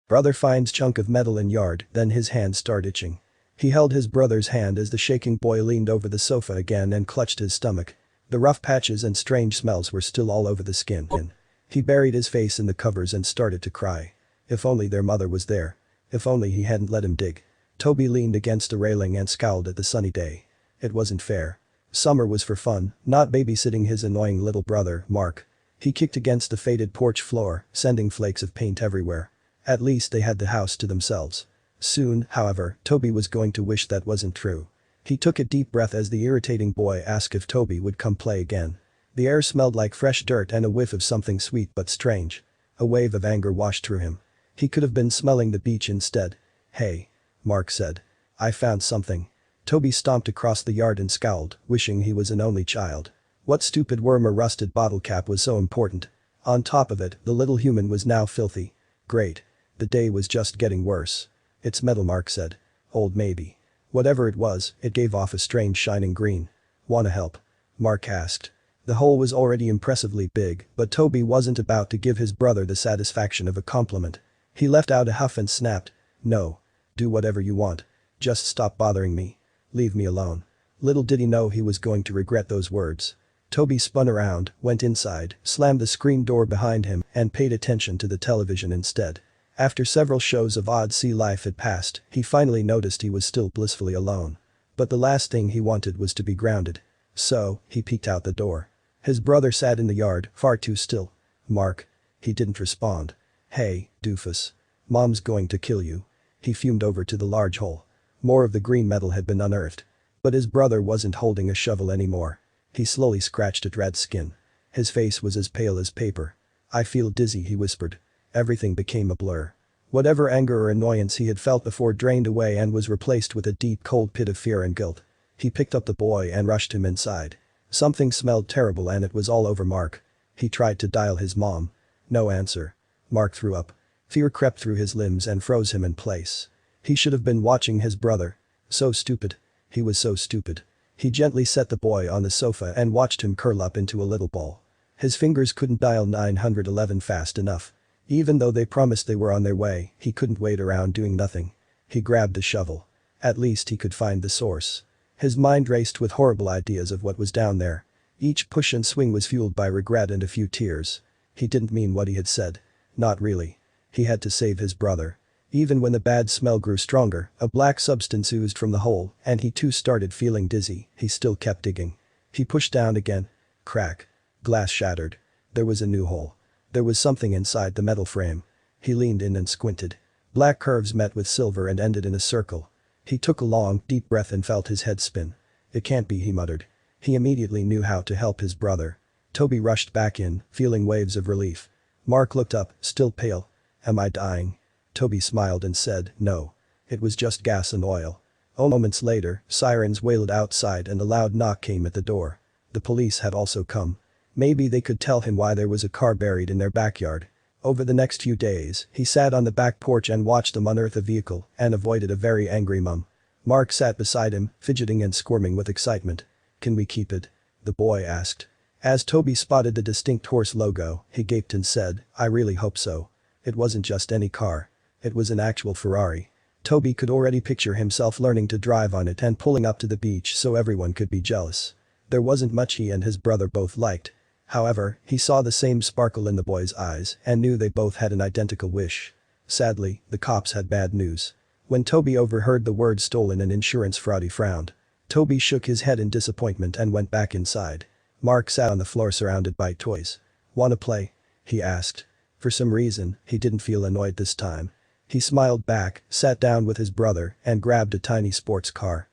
Brother finds chunk of metal in yard, then his hands start itching. He held his brother's hand as the shaking boy leaned over the sofa again and clutched his stomach. The rough patches and strange smells were still all over the skin. He buried his face in the covers and started to cry. If only their mother was there. If only he hadn't let him dig. Toby leaned against a railing and scowled at the sunny day. It wasn't fair. Summer was for fun, not babysitting his annoying little brother, Mark. He kicked against the faded porch floor, sending flakes of paint everywhere. At least they had the house to themselves. Soon, however, Toby was going to wish that wasn't true. He took a deep breath as the irritating boy asked if Toby would come play again. The air smelled like fresh dirt and a whiff of something sweet but strange. A wave of anger washed through him. He could have been smelling the beach instead. "Hey," Mark said. "I found something." Toby stomped across the yard and scowled, wishing he was an only child. What stupid worm or rusted bottle cap was so important? On top of it, the little human was now filthy. Great. The day was just getting worse. "It's metal," Mark said. "Old maybe." Whatever it was, it gave off a strange shining green. "Wanna help?" Mark asked. The hole was already impressively big, but Toby wasn't about to give his brother the satisfaction of a compliment. He let out a huff and snapped. "No. Do whatever you want. Just stop bothering me. Leave me alone." Little did he know he was going to regret those words. Toby spun around, went inside, slammed the screen door behind him, and paid attention to the television instead. After several shows of odd sea life had passed, he finally noticed he was still blissfully alone. But the last thing he wanted was to be grounded. So, he peeked out the door. His brother sat in the yard, far too still. "Mark." He didn't respond. "Hey, doofus. Mom's going to kill you." He fumed over to the large hole. More of the green metal had been unearthed. But his brother wasn't holding a shovel anymore. He slowly scratched at Rad's skin. His face was as pale as paper. "I feel dizzy," he whispered. Everything became a blur. Whatever anger or annoyance he had felt before drained away and was replaced with a deep cold pit of fear and guilt. He picked up the boy and rushed him inside. Something smelled terrible and it was all over Mark. He tried to dial his mom. No answer. Mark threw up. Fear crept through his limbs and froze him in place. He should have been watching his brother. So stupid. He was so stupid. He gently set the boy on the sofa and watched him curl up into a little ball. His fingers couldn't dial 911 fast enough. Even though they promised they were on their way, he couldn't wait around doing nothing. He grabbed the shovel. At least he could find the source. His mind raced with horrible ideas of what was down there. Each push and swing was fueled by regret and a few tears. He didn't mean what he had said. Not really. He had to save his brother. Even when the bad smell grew stronger, a black substance oozed from the hole, and he too started feeling dizzy, he still kept digging. He pushed down again. Crack. Glass shattered. There was a new hole. There was something inside the metal frame. He leaned in and squinted. Black curves met with silver and ended in a circle. He took a long, deep breath and felt his head spin. "It can't be," he muttered. He immediately knew how to help his brother. Toby rushed back in, feeling waves of relief. Mark looked up, still pale. "Am I dying?" Toby smiled and said, "No. It was just gas and oil." Moments later, sirens wailed outside and a loud knock came at the door. The police had also come. Maybe they could tell him why there was a car buried in their backyard. Over the next few days, he sat on the back porch and watched them unearth a vehicle and avoided a very angry mom. Mark sat beside him, fidgeting and squirming with excitement. "Can we keep it?" the boy asked. As Toby spotted the distinct horse logo, he gaped and said, "I really hope so." It wasn't just any car. It was an actual Ferrari. Toby could already picture himself learning to drive on it and pulling up to the beach so everyone could be jealous. There wasn't much he and his brother both liked. However, he saw the same sparkle in the boy's eyes and knew they both had an identical wish. Sadly, the cops had bad news. When Toby overheard the word stolen and insurance fraud, he frowned. Toby shook his head in disappointment and went back inside. Mark sat on the floor surrounded by toys. "Wanna play?" he asked. For some reason, he didn't feel annoyed this time. He smiled back, sat down with his brother, and grabbed a tiny sports car.